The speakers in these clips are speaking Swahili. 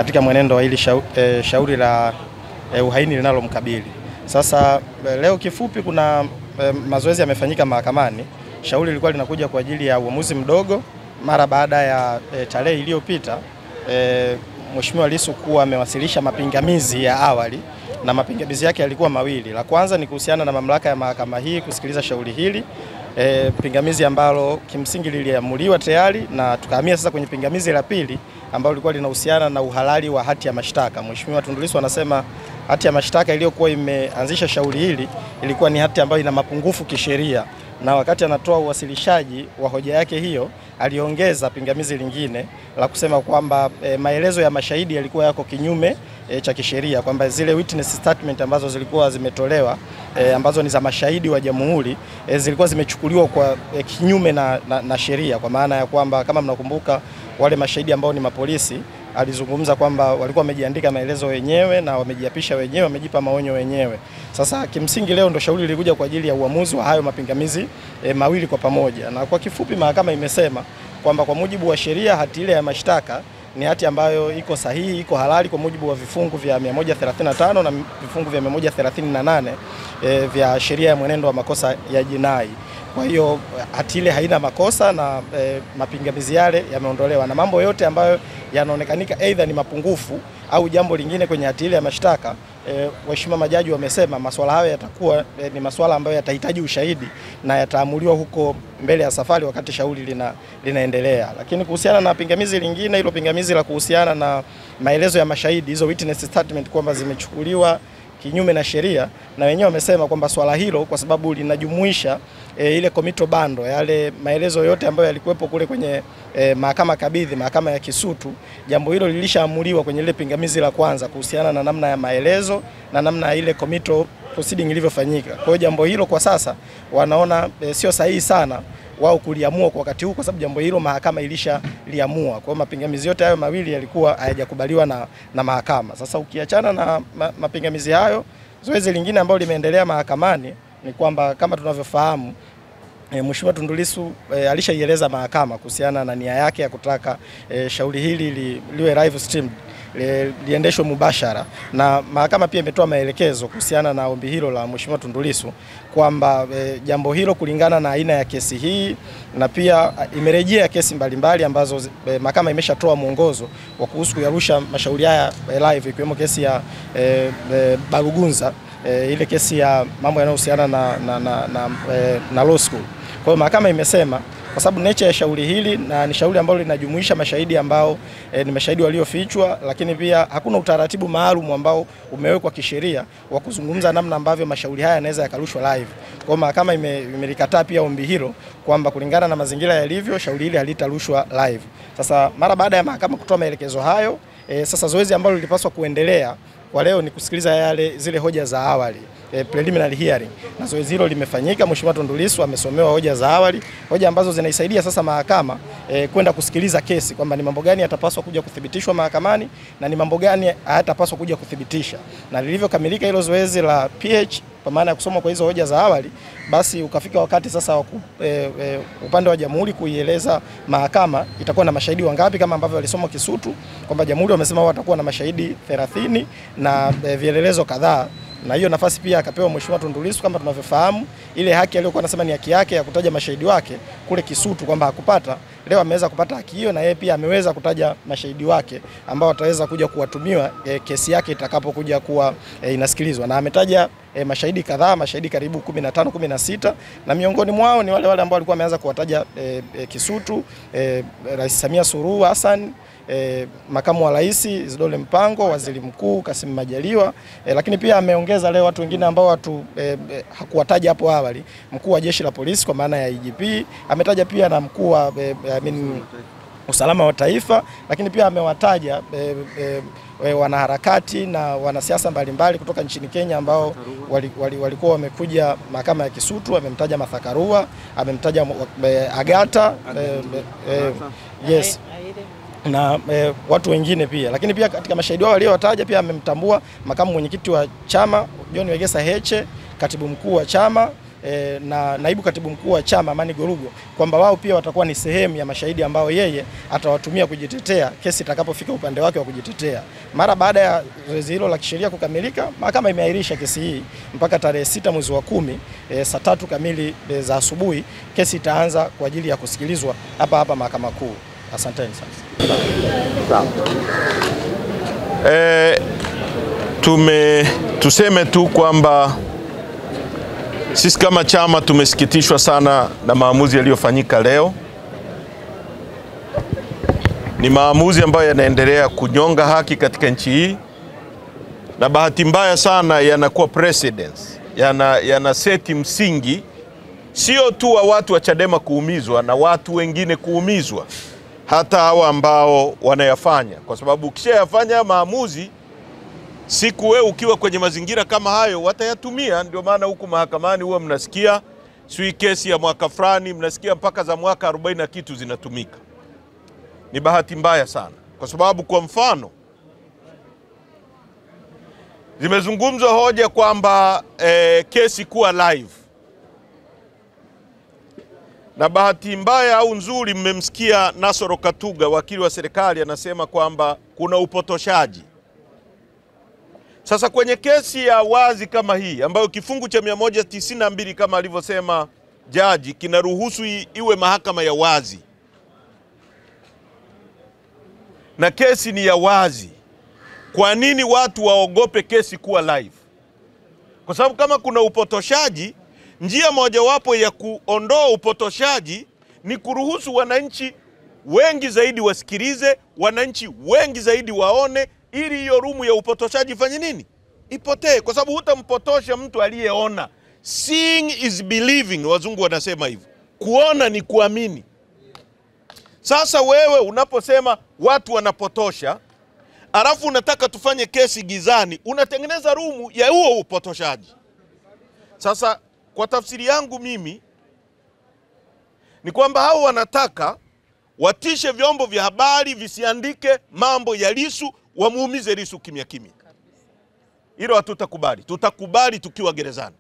katika mwenendo wa hili shauri la uhaini linalomkabili. Sasa leo kifupi kuna mazoezi yamefanyika mahakamani. Shauri lilikuwa linakuja kwa ajili ya uamuzi mdogo mara baada ya tarehe iliyopita Mheshimiwa Lissu kuwa amewasilisha mapingamizi ya awali, na mapingamizi yake yalikuwa mawili. La kwanza ni kuhusiana na mamlaka ya mahakama hii kusikiliza shauri hili, pingamizi ambalo kimsingi liliamuliwa tayari, na tukahamia sasa kwenye pingamizi la pili ambalo lilikuwa linahusiana na uhalali wa hati ya mashtaka. Mheshimiwa Tundu Lissu anasema hati ya mashtaka iliyokuwa imeanzisha shauri hili ilikuwa ni hati ambayo ina mapungufu kisheria, na wakati anatoa uwasilishaji wa hoja yake hiyo aliongeza pingamizi lingine la kusema kwamba maelezo ya mashahidi yalikuwa yako kinyume cha kisheria, kwamba zile witness statement ambazo zilikuwa zimetolewa ambazo ni za mashahidi wa jamhuri zilikuwa zimechukuliwa kwa kinyume na sheria, kwa maana ya kwamba kama mnakumbuka wale mashahidi ambao ni mapolisi alizungumza kwamba walikuwa wamejiandika maelezo wenyewe na wamejiapisha wenyewe, wamejipa maonyo wenyewe. Sasa kimsingi leo ndo shauri lilikuja kwa ajili ya uamuzi wa hayo mapingamizi mawili kwa pamoja, na kwa kifupi mahakama imesema kwamba kwa mujibu wa sheria hati ile ya mashtaka ni hati ambayo iko sahihi, iko halali kwa mujibu wa vifungu vya 135 na vifungu vya 138 vya sheria ya mwenendo wa makosa ya jinai. Kwa hiyo hati ile haina makosa na mapingamizi yale yameondolewa, na mambo yote ambayo yanaonekanika aidha ni mapungufu au jambo lingine kwenye hati ile ya mashtaka, waheshimiwa majaji wamesema masuala hayo yatakuwa ni masuala ambayo yatahitaji ushahidi na yataamuliwa huko mbele ya safari wakati shauri linaendelea. Lakini kuhusiana na pingamizi lingine, hilo pingamizi la kuhusiana na maelezo ya mashahidi, hizo witness statement kwamba zimechukuliwa kinyume na sheria, na wenyewe wamesema kwamba swala hilo kwa sababu linajumuisha ile komito bando, yale maelezo yote ambayo yalikuwepo kule kwenye mahakama kabidhi, mahakama ya Kisutu, jambo hilo lilishaamuliwa kwenye ile pingamizi la kwanza kuhusiana na namna ya maelezo na namna ya ile komito proceeding ilivyofanyika. Kwa hiyo jambo hilo kwa sasa wanaona sio sahihi sana wao kuliamua kwa wakati huu, kwa sababu jambo hilo mahakama ilishaliamua. Kwa hiyo mapingamizi yote hayo mawili yalikuwa hayajakubaliwa na mahakama. Sasa ukiachana na mapingamizi hayo, zoezi lingine ambalo limeendelea mahakamani ni kwamba kama tunavyofahamu Mheshimiwa Tundu Lissu alishaieleza mahakama kuhusiana na nia yake ya kutaka shauri hili liwe live stream, liendeshwe mubashara, na mahakama pia imetoa maelekezo kuhusiana na ombi hilo la Mheshimiwa Tundu Lissu kwamba jambo hilo kulingana na aina ya kesi hii, na pia imerejea kesi mbalimbali ambazo mahakama imeshatoa mwongozo wa kuhusu kuyarusha mashauri haya live, ikiwemo kesi ya Barugunza, ile kesi ya mambo yanayohusiana na law school. Kwa hiyo mahakama imesema kwa sababu nature ya shauri hili na ni shauri ambalo linajumuisha mashahidi ambao ni mashahidi waliofichwa, lakini pia hakuna utaratibu maalum ambao umewekwa kisheria wa kuzungumza namna ambavyo mashauri haya yanaweza yakarushwa live. Kwa hiyo mahakama imelikataa pia ombi hilo kwamba kulingana na mazingira yalivyo shauri hili halitarushwa live. Sasa mara baada ya mahakama kutoa maelekezo hayo, sasa zoezi ambalo lilipaswa kuendelea kwa leo ni kusikiliza zile hoja za awali, preliminary hearing, na zoezi hilo limefanyika. Mheshimiwa Tundu Lissu amesomewa hoja za awali, hoja ambazo zinaisaidia sasa mahakama kwenda kusikiliza kesi kwamba ni mambo gani yatapaswa kuja kuthibitishwa mahakamani na ni mambo gani hayatapaswa kuja kuthibitisha. Na lilivyokamilika hilo zoezi la PH kwa maana ya kusoma kwa hizo hoja za awali, basi ukafika wakati sasa wa upande wa jamhuri kuieleza mahakama itakuwa na mashahidi wangapi, kama ambavyo walisoma Kisutu kwamba jamhuri wamesema watakuwa na mashahidi 30 na vielelezo kadhaa. Na hiyo nafasi pia akapewa Mheshimiwa Tundu Lissu, kama tunavyofahamu ile haki aliyokuwa anasema ni haki yake ya kutaja mashahidi wake kule Kisutu kwamba hakupata, leo ameweza kupata haki hiyo, na yeye pia ameweza kutaja mashahidi wake ambao wataweza kuja kuwatumiwa kesi yake itakapokuja kuwa inasikilizwa, na ametaja mashahidi kadhaa, mashahidi karibu 15 16, na miongoni mwao ni wale ambao walikuwa wameanza kuwataja Kisutu, Rais Samia Suluhu Hassan, makamu wa rais Isidore Mpango, waziri mkuu Kassim Majaliwa, lakini pia ameongeza leo watu wengine ambao hakuwataja hapo awali, mkuu wa jeshi la polisi kwa maana ya IGP, ametaja pia na mkuu wa usalama wa taifa, lakini pia amewataja wanaharakati na wanasiasa mbalimbali kutoka nchini Kenya ambao walikuwa wamekuja mahakama ya Kisutu. Amemtaja Martha Karua, amemtaja Agata, yes, na watu wengine pia. Lakini pia katika mashahidi wao waliowataja pia amemtambua makamu mwenyekiti wa chama John Wegesa Heche, katibu mkuu wa chama na naibu katibu mkuu wa chama Amani Gorugo kwamba wao pia watakuwa ni sehemu ya mashahidi ambao yeye atawatumia kujitetea kesi itakapofika upande wake wa kujitetea. Mara baada ya zoezi hilo la kisheria kukamilika, mahakama imeahirisha kesi hii mpaka tarehe 6 mwezi wa 10 saa 3 kamili za asubuhi. Kesi itaanza kwa ajili ya kusikilizwa hapa Mahakama Kuu. Asanteni sana. Tuseme tu kwamba sisi kama chama tumesikitishwa sana na maamuzi yaliyofanyika leo. Ni maamuzi ambayo yanaendelea kunyonga haki katika nchi hii, na bahati mbaya sana yanakuwa precedence, yana seti msingi sio tu wa watu wa Chadema kuumizwa na watu wengine kuumizwa, hata hawa ambao wanayafanya, kwa sababu ukishayafanya maamuzi siku wewe ukiwa kwenye mazingira kama hayo watayatumia. Ndio maana huku mahakamani huwa mnasikia sui kesi ya mwaka fulani, mnasikia mpaka za mwaka 40 na kitu zinatumika. Ni bahati mbaya sana, kwa sababu kwa mfano zimezungumzwa hoja kwamba kesi kuwa live, na bahati mbaya au nzuri mmemsikia Nasoro Katuga, wakili wa serikali, anasema kwamba kuna upotoshaji. Sasa kwenye kesi ya wazi kama hii ambayo kifungu cha 192 kama alivyosema jaji kinaruhusu iwe mahakama ya wazi, na kesi ni ya wazi, kwa nini watu waogope kesi kuwa live? Kwa sababu kama kuna upotoshaji, njia mojawapo ya kuondoa upotoshaji ni kuruhusu wananchi wengi zaidi wasikilize, wananchi wengi zaidi waone, ili hiyo rumu ya upotoshaji ifanye nini? Ipotee, kwa sababu hutampotosha mtu aliyeona. Seeing is believing, wazungu wanasema hivyo. Kuona ni kuamini. Sasa wewe unaposema watu wanapotosha, alafu unataka tufanye kesi gizani, unatengeneza rumu ya huo upotoshaji. Sasa kwa tafsiri yangu mimi ni kwamba hao wanataka watishe vyombo vya habari visiandike mambo ya Lissu, wamuumize Lissu kimya kimya. Hilo hatutakubali. Tutakubali tukiwa gerezani.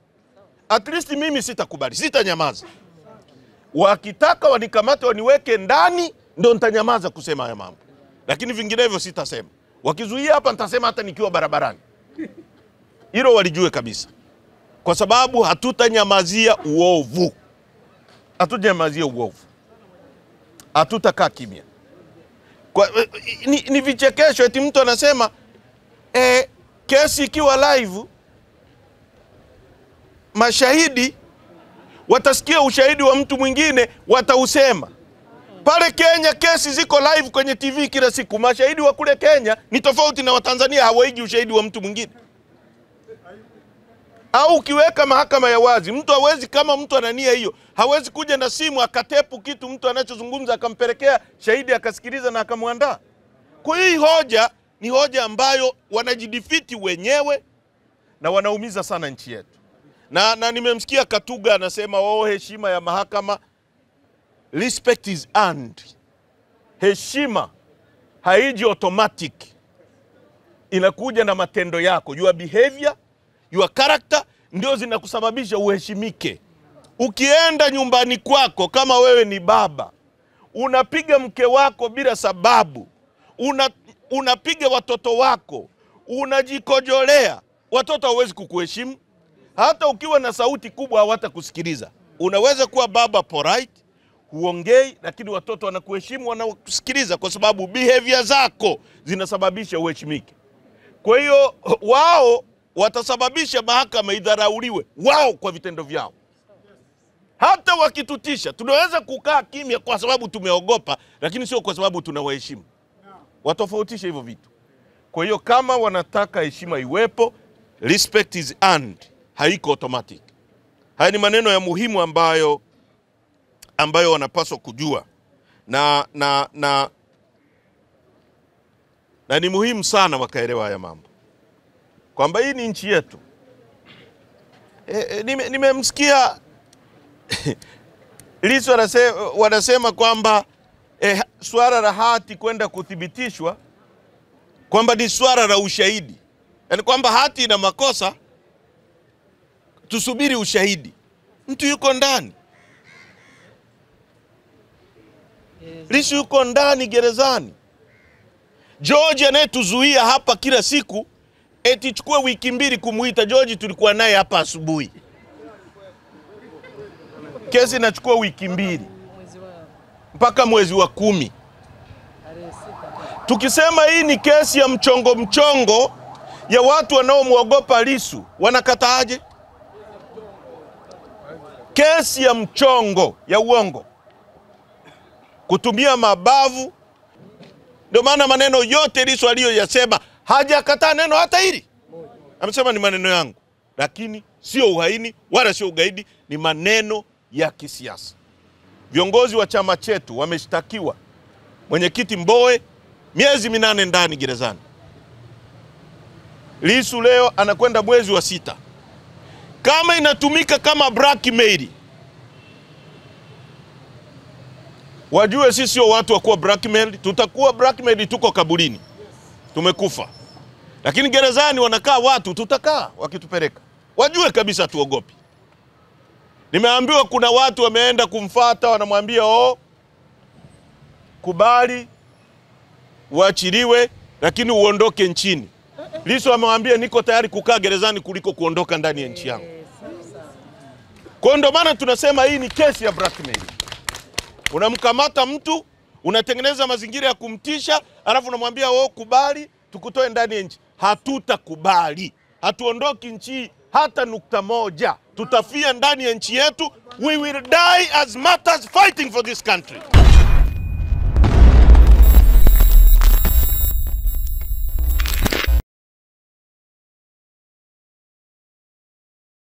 At least mimi sitakubali, sitanyamaza. Wakitaka wanikamate waniweke ndani, ndio nitanyamaza kusema haya mambo. Lakini vinginevyo sitasema. Wakizuia hapa nitasema hata nikiwa barabarani. Hilo walijue kabisa. Kwa sababu hatutanyamazia uovu. Hatutanyamazia uovu. Hatutakaa kimya. Ni vichekesho eti mtu anasema kesi ikiwa live mashahidi watasikia ushahidi wa mtu mwingine, watausema. Pale Kenya kesi ziko live kwenye TV kila siku. Mashahidi wa kule Kenya ni tofauti na wa Tanzania, hawaiji ushahidi wa mtu mwingine. Au ukiweka mahakama ya wazi, mtu hawezi, kama mtu ana nia hiyo, hawezi kuja na simu akatepu kitu mtu anachozungumza akampelekea shahidi akasikiliza na akamwandaa. Kwa hiyo hoja ni hoja ambayo wanajidefiti wenyewe na wanaumiza sana nchi yetu. Na nimemsikia Katuga anasema heshima ya mahakama, respect is earned. Heshima haiji automatic, inakuja na matendo yako. Your behavior, your character ndio zinakusababisha uheshimike. Ukienda nyumbani kwako kama wewe ni baba, unapiga mke wako bila sababu, unapiga watoto wako, unajikojolea, watoto hawezi kukuheshimu. Hata ukiwa na sauti kubwa hawatakusikiliza. Unaweza kuwa baba polite, huongei, lakini watoto wanakuheshimu, wanakusikiliza kwa sababu behavior zako zinasababisha uheshimike. Kwa hiyo wao watasababisha mahakama idharauliwe wao kwa vitendo vyao. Hata wakitutisha, tunaweza kukaa kimya kwa sababu tumeogopa, lakini sio kwa sababu tunawaheshimu. Watofautisha hivyo vitu. Kwa hiyo kama wanataka heshima iwepo, respect is earned, haiko automatic. Haya ni maneno ya muhimu ambayo wanapaswa kujua. Na ni muhimu sana wakaelewa haya mambo, kwamba hii ni nchi yetu. Nimemsikia Lissu wanasema kwamba swala la hati kwenda kuthibitishwa kwamba ni swala la ushahidi. Yaani kwamba hati ina makosa, tusubiri ushahidi. Mtu yuko ndani. Lissu yuko ndani gerezani. George anayetuzuia hapa kila siku eti chukue wiki 2 kumuita. George tulikuwa naye hapa asubuhi. Kesi inachukua wiki 2 mpaka mwezi wa 10. Tukisema hii ni kesi ya mchongo ya watu wanaomwogopa Lissu, wanakataaje? Kesi ya mchongo ya uongo, kutumia mabavu. Ndio maana maneno yote Lissu aliyoyasema hajakataa neno hata hili. Amesema ni maneno yangu, lakini sio uhaini wala sio ugaidi, ni maneno ya kisiasa. Viongozi wa chama chetu wameshtakiwa. Mwenyekiti Mbowe miezi 8 ndani gerezani. Lissu leo anakwenda mwezi wa 6. Kama inatumika kama blackmail, wajue sisi sio watu wa kuwa blackmail. Tutakuwa blackmail tuko kaburini, tumekufa. Lakini gerezani wanakaa watu, tutakaa wakitupeleka. Wajue kabisa tuogopi. Nimeambiwa kuna watu wameenda kumfuata, wanamwambia kubali uachiliwe lakini uondoke nchini. Lissu amemwambia niko tayari kukaa gerezani kuliko kuondoka ndani ya nchi yangu. Kwa ndio maana tunasema hii ni kesi ya blackmail. Unamkamata mtu, unatengeneza mazingira ya kumtisha, alafu unamwambia kubali tukutoe ndani ya nchi. Hatutakubali. Hatuondoki nchi hata nukta moja. Tutafia ndani ya nchi yetu. We will die as martyrs fighting for this country.